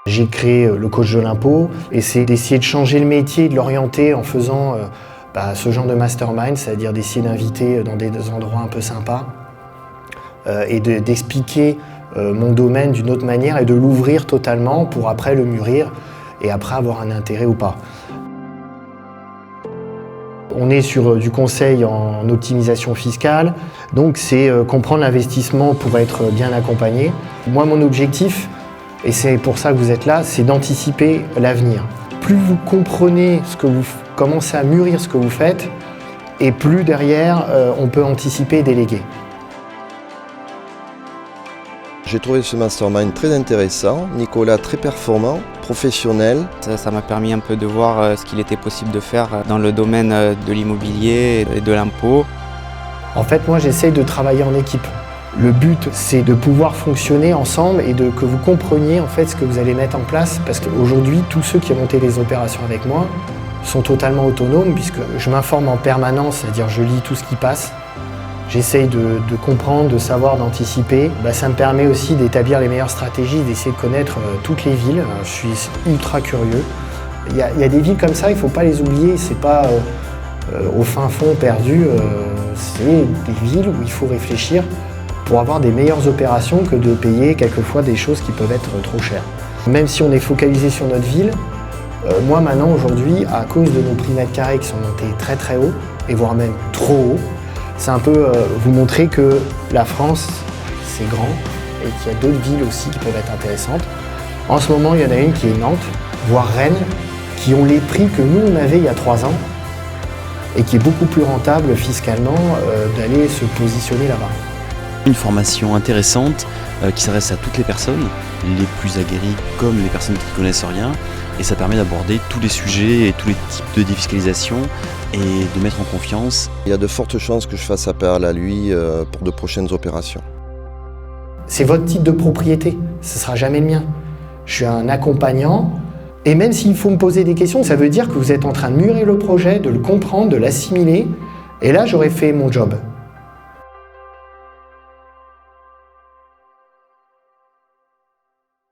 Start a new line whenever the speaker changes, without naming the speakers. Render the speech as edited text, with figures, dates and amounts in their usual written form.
J'ai créé le coach de l'impôt et c'est d'essayer de changer le métier, de l'orienter en faisant ce genre de mastermind, c'est-à-dire d'essayer d'inviter dans des endroits un peu sympas et d'expliquer mon domaine d'une autre manière et de l'ouvrir totalement pour après le mûrir et après avoir un intérêt ou pas. On est sur du conseil en optimisation fiscale, donc c'est comprendre l'investissement pour être bien accompagné. Moi, mon objectif, et c'est pour ça que vous êtes là, c'est d'anticiper l'avenir. Plus vous comprenez commencez à mûrir ce que vous faites, et plus derrière, on peut anticiper et déléguer.
J'ai trouvé ce mastermind très intéressant, Nicolas très performant, professionnel.
Ça m'a permis un peu de voir ce qu'il était possible de faire dans le domaine de l'immobilier et de l'impôt.
En fait, moi, j'essaye de travailler en équipe. Le but, c'est de pouvoir fonctionner ensemble et que vous compreniez en fait ce que vous allez mettre en place. Parce qu'aujourd'hui, tous ceux qui ont monté les opérations avec moi sont totalement autonomes puisque je m'informe en permanence, c'est-à-dire je lis tout ce qui passe. J'essaye de comprendre, de savoir, d'anticiper. Ça me permet aussi d'établir les meilleures stratégies, d'essayer de connaître toutes les villes. Je suis ultra curieux. Il y a des villes comme ça, il ne faut pas les oublier. C'est pas au fin fond perdu. C'est des villes où il faut réfléchir pour avoir des meilleures opérations que de payer quelquefois des choses qui peuvent être trop chères. Même si on est focalisé sur notre ville, moi maintenant aujourd'hui, à cause de nos prix mètres carrés qui sont montés très très haut, et voire même trop haut, c'est un peu vous montrer que la France, c'est grand et qu'il y a d'autres villes aussi qui peuvent être intéressantes. En ce moment, il y en a une qui est Nantes, voire Rennes, qui ont les prix que nous on avait il y a 3 ans et qui est beaucoup plus rentable fiscalement d'aller se positionner là-bas.
Une formation intéressante qui s'adresse à toutes les personnes, les plus aguerries comme les personnes qui ne connaissent rien, et ça permet d'aborder tous les sujets et tous les types de défiscalisation et de mettre en confiance.
Il y a de fortes chances que je fasse appel à lui pour de prochaines opérations.
C'est votre titre de propriété, ce ne sera jamais le mien. Je suis un accompagnant, et même s'il faut me poser des questions, ça veut dire que vous êtes en train de mûrir le projet, de le comprendre, de l'assimiler, et là j'aurais fait mon job.